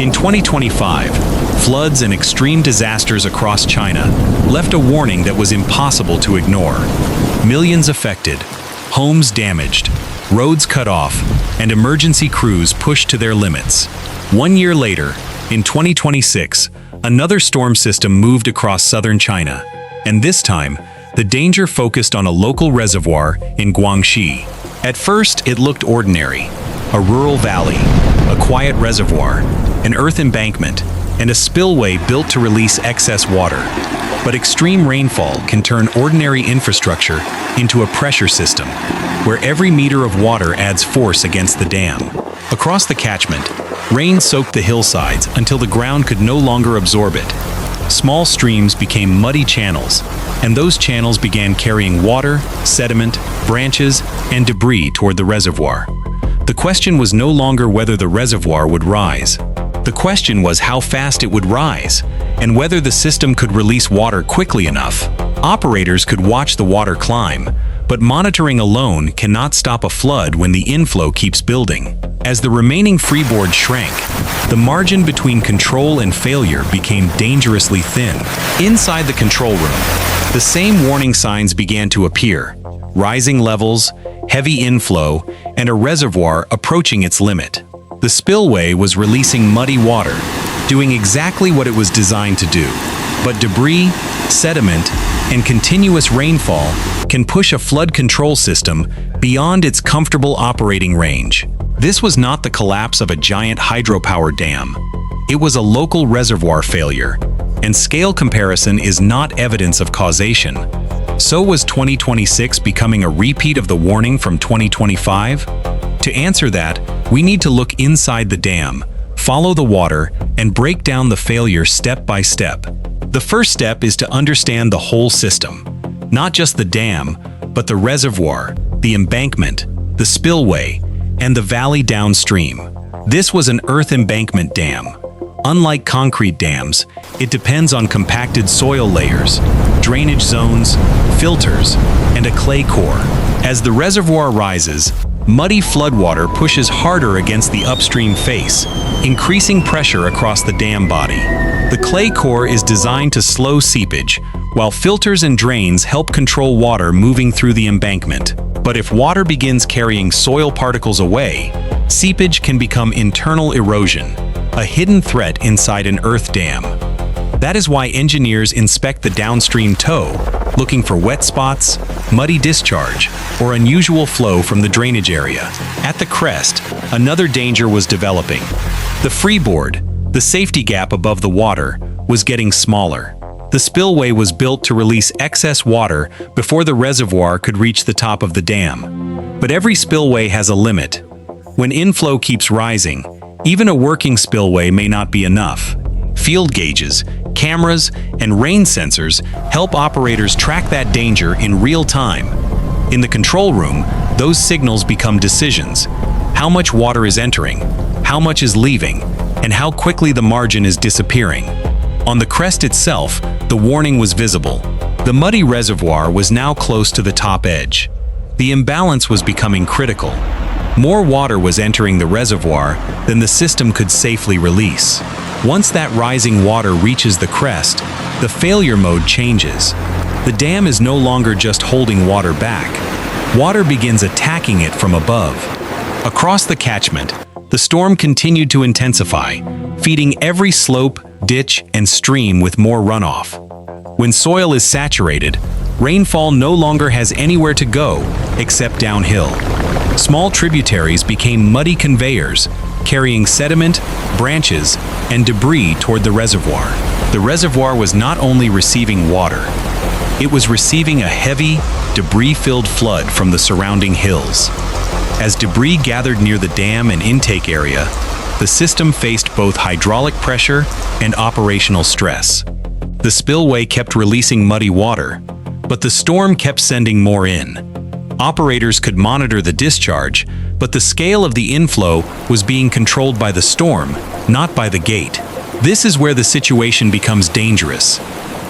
In 2025, floods and extreme disasters across China left a warning that was impossible to ignore. Millions affected, homes damaged, roads cut off, and emergency crews pushed to their limits. 1 year later, in 2026, another storm system moved across southern China, and this time, the danger focused on a local reservoir in Guangxi. At first, it looked ordinary: a rural valley, a quiet reservoir, an earth embankment, and a spillway built to release excess water. But extreme rainfall can turn ordinary infrastructure into a pressure system, where every meter of water adds force against the dam. Across the catchment, rain soaked the hillsides until the ground could no longer absorb it. Small streams became muddy channels, and those channels began carrying water, sediment, branches, and debris toward the reservoir. The question was no longer whether the reservoir would rise. The question was how fast it would rise, and whether the system could release water quickly enough. Operators could watch the water climb, but monitoring alone cannot stop a flood when the inflow keeps building. As the remaining freeboard shrank, the margin between control and failure became dangerously thin. Inside the control room, the same warning signs began to appear: rising levels, heavy inflow, and a reservoir approaching its limit. The spillway was releasing muddy water, doing exactly what it was designed to do. But debris, sediment, and continuous rainfall can push a flood control system beyond its comfortable operating range. This was not the collapse of a giant hydropower dam. It was a local reservoir failure, and scale comparison is not evidence of causation. So was 2026 becoming a repeat of the warning from 2025? To answer that, we need to look inside the dam, follow the water, and break down the failure step by step. The first step is to understand the whole system. Not just the dam, but the reservoir, the embankment, the spillway, and the valley downstream. This was an earth embankment dam. Unlike concrete dams, it depends on compacted soil layers, drainage zones, filters, and a clay core. As the reservoir rises, muddy floodwater pushes harder against the upstream face, increasing pressure across the dam body. The clay core is designed to slow seepage, while filters and drains help control water moving through the embankment. But if water begins carrying soil particles away, seepage can become internal erosion, a hidden threat inside an earth dam. That is why engineers inspect the downstream toe, looking for wet spots, muddy discharge, or unusual flow from the drainage area. At the crest, another danger was developing. The freeboard, the safety gap above the water, was getting smaller. The spillway was built to release excess water before the reservoir could reach the top of the dam. But every spillway has a limit. When inflow keeps rising, even a working spillway may not be enough. Field gauges, cameras, and rain sensors help operators track that danger in real time. In the control room, those signals become decisions: how much water is entering, how much is leaving, and how quickly the margin is disappearing. On the crest itself, the warning was visible. The muddy reservoir was now close to the top edge. The imbalance was becoming critical. More water was entering the reservoir than the system could safely release. Once that rising water reaches the crest, the failure mode changes. The dam is no longer just holding water back. Water begins attacking it from above. Across the catchment, the storm continued to intensify, feeding every slope, ditch, and stream with more runoff. When soil is saturated, rainfall no longer has anywhere to go except downhill. Small tributaries became muddy conveyors, carrying sediment, branches, and debris toward the reservoir. The reservoir was not only receiving water, it was receiving a heavy, debris-filled flood from the surrounding hills. As debris gathered near the dam and intake area, the system faced both hydraulic pressure and operational stress. The spillway kept releasing muddy water, but the storm kept sending more in. Operators could monitor the discharge, but the scale of the inflow was being controlled by the storm, not by the gate. This is where the situation becomes dangerous.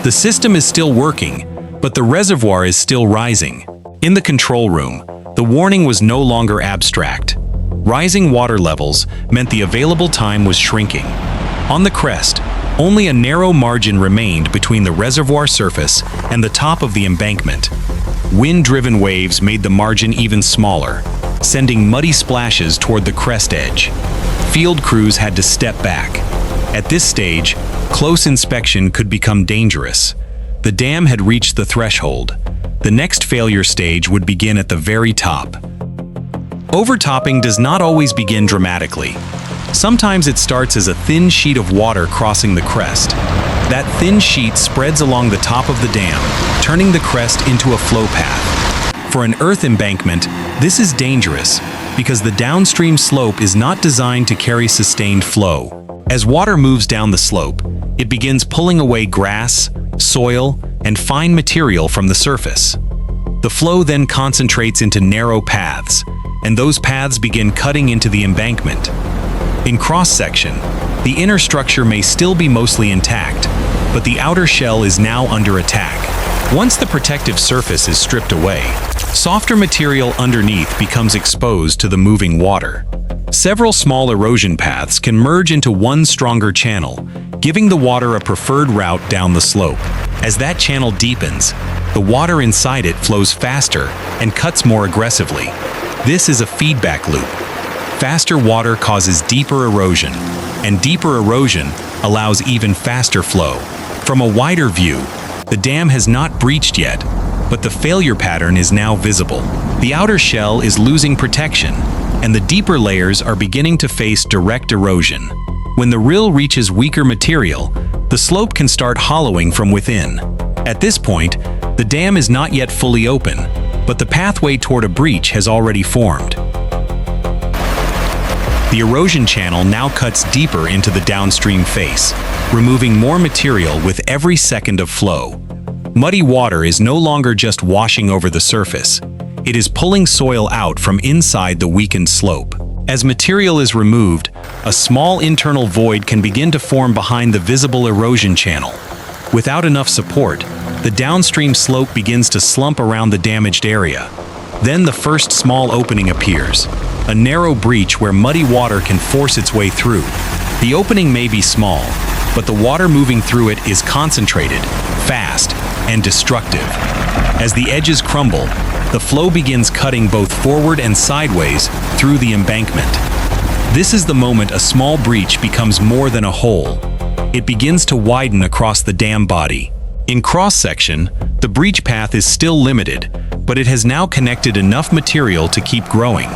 The system is still working, but the reservoir is still rising. In the control room, the warning was no longer abstract. Rising water levels meant the available time was shrinking. On the crest, only a narrow margin remained between the reservoir surface and the top of the embankment. Wind-driven waves made the margin even smaller, sending muddy splashes toward the crest edge. Field crews had to step back. At this stage, close inspection could become dangerous. The dam had reached the threshold. The next failure stage would begin at the very top. Overtopping does not always begin dramatically. Sometimes it starts as a thin sheet of water crossing the crest. That thin sheet spreads along the top of the dam, turning the crest into a flow path. For an earth embankment, this is dangerous because the downstream slope is not designed to carry sustained flow. As water moves down the slope, it begins pulling away grass, soil, and fine material from the surface. The flow then concentrates into narrow paths, and those paths begin cutting into the embankment. In cross-section, the inner structure may still be mostly intact, but the outer shell is now under attack. Once the protective surface is stripped away, softer material underneath becomes exposed to the moving water. Several small erosion paths can merge into one stronger channel, giving the water a preferred route down the slope. As that channel deepens, the water inside it flows faster and cuts more aggressively. This is a feedback loop. Faster water causes deeper erosion, and deeper erosion allows even faster flow. From a wider view, the dam has not breached yet, but the failure pattern is now visible. The outer shell is losing protection, and the deeper layers are beginning to face direct erosion. When the rill reaches weaker material, the slope can start hollowing from within. At this point, the dam is not yet fully open, but the pathway toward a breach has already formed. The erosion channel now cuts deeper into the downstream face, removing more material with every second of flow. Muddy water is no longer just washing over the surface. It is pulling soil out from inside the weakened slope. As material is removed, a small internal void can begin to form behind the visible erosion channel. Without enough support, the downstream slope begins to slump around the damaged area. Then the first small opening appears, a narrow breach where muddy water can force its way through. The opening may be small, but the water moving through it is concentrated, fast, and destructive. As the edges crumble, the flow begins cutting both forward and sideways through the embankment. This is the moment a small breach becomes more than a hole. It begins to widen across the dam body. In cross-section, the breach path is still limited, but it has now connected enough material to keep growing.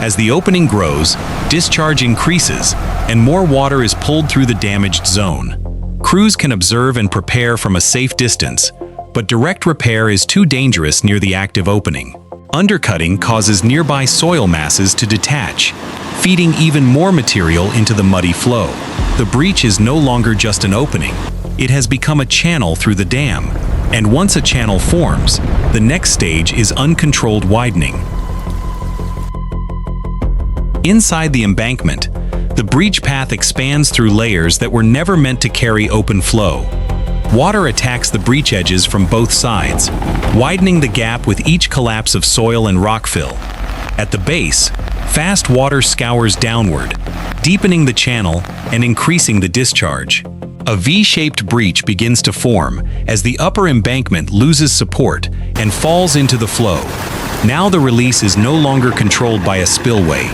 As the opening grows, discharge increases, and more water is pulled through the damaged zone. Crews can observe and prepare from a safe distance, but direct repair is too dangerous near the active opening. Undercutting causes nearby soil masses to detach, feeding even more material into the muddy flow. The breach is no longer just an opening. It has become a channel through the dam, and once a channel forms, the next stage is uncontrolled widening. Inside the embankment, the breach path expands through layers that were never meant to carry open flow. Water attacks the breach edges from both sides, widening the gap with each collapse of soil and rockfill. At the base, fast water scours downward, deepening the channel and increasing the discharge. A V-shaped breach begins to form as the upper embankment loses support and falls into the flow. Now the release is no longer controlled by a spillway.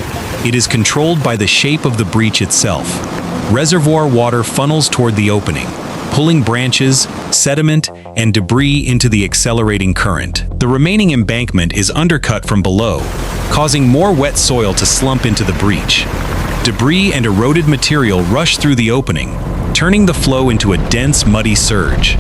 It is controlled by the shape of the breach itself. Reservoir water funnels toward the opening, pulling branches, sediment, and debris into the accelerating current. The remaining embankment is undercut from below, causing more wet soil to slump into the breach. Debris and eroded material rush through the opening, turning the flow into a dense, muddy surge.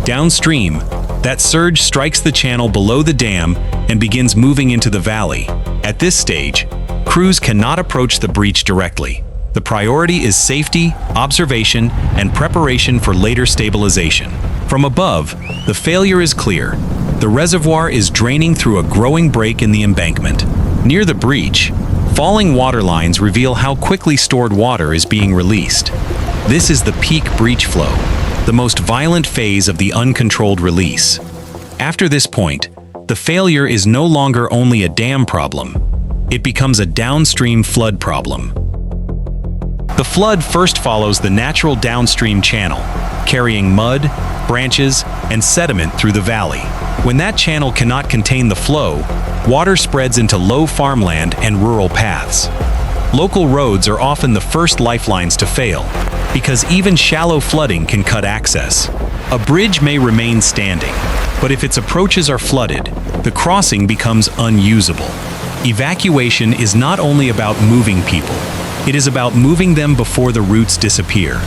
Downstream, that surge strikes the channel below the dam and begins moving into the valley. At this stage, crews cannot approach the breach directly. The priority is safety, observation, and preparation for later stabilization. From above, the failure is clear. The reservoir is draining through a growing break in the embankment. Near the breach, falling water lines reveal how quickly stored water is being released. This is the peak breach flow, the most violent phase of the uncontrolled release. After this point, the failure is no longer only a dam problem. It becomes a downstream flood problem. The flood first follows the natural downstream channel, carrying mud, branches, and sediment through the valley. When that channel cannot contain the flow, water spreads into low farmland and rural paths. Local roads are often the first lifelines to fail, because even shallow flooding can cut access. A bridge may remain standing, but if its approaches are flooded, the crossing becomes unusable. Evacuation is not only about moving people, it is about moving them before the roots disappear.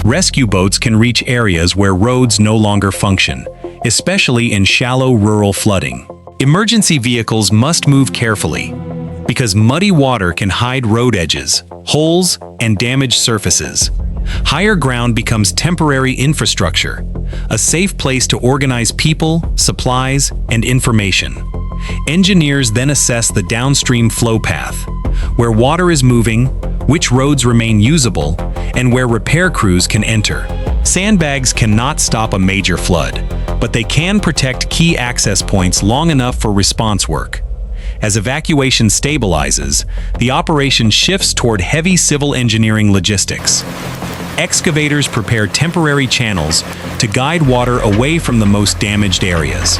Rescue boats can reach areas where roads no longer function, especially in shallow rural flooding. Emergency vehicles must move carefully, because muddy water can hide road edges, holes, and damaged surfaces. Higher ground becomes temporary infrastructure, a safe place to organize people, supplies, and information. Engineers then assess the downstream flow path, where water is moving, which roads remain usable, and where repair crews can enter. Sandbags cannot stop a major flood, but they can protect key access points long enough for response work. As evacuation stabilizes, the operation shifts toward heavy civil engineering logistics. Excavators prepare temporary channels to guide water away from the most damaged areas.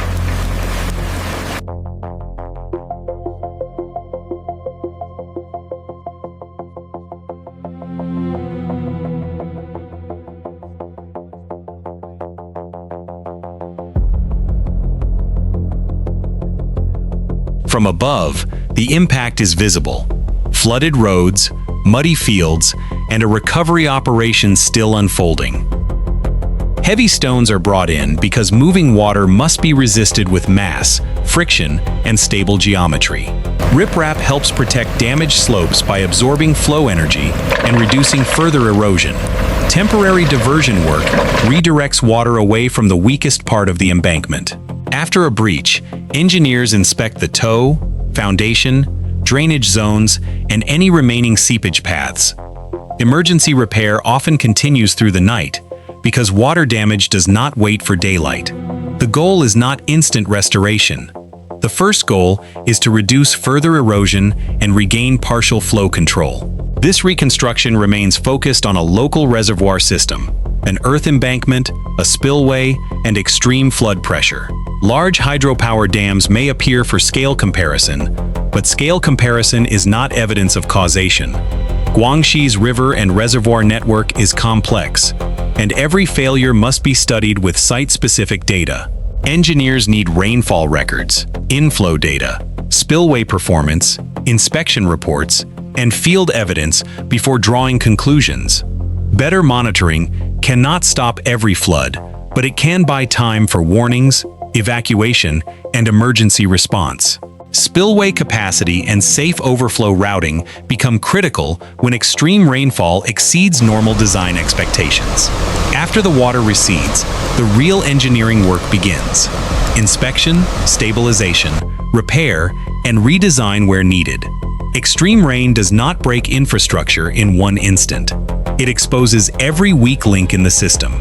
From above, the impact is visible. Flooded roads, muddy fields, and a recovery operation still unfolding. Heavy stones are brought in because moving water must be resisted with mass, friction, and stable geometry. Riprap helps protect damaged slopes by absorbing flow energy and reducing further erosion. Temporary diversion work redirects water away from the weakest part of the embankment. After a breach, engineers inspect the toe, foundation, drainage zones, and any remaining seepage paths. Emergency repair often continues through the night because water damage does not wait for daylight. The goal is not instant restoration. The first goal is to reduce further erosion and regain partial flow control. This reconstruction remains focused on a local reservoir system, an earth embankment, a spillway, and extreme flood pressure. Large hydropower dams may appear for scale comparison, but scale comparison is not evidence of causation. Guangxi's river and reservoir network is complex, and every failure must be studied with site-specific data. Engineers need rainfall records, inflow data, spillway performance, inspection reports, and field evidence before drawing conclusions. Better monitoring cannot stop every flood, but it can buy time for warnings, evacuation, and emergency response. Spillway capacity and safe overflow routing become critical when extreme rainfall exceeds normal design expectations. After the water recedes, the real engineering work begins. Inspection, stabilization, repair, and redesign where needed. Extreme rain does not break infrastructure in one instant. It exposes every weak link in the system.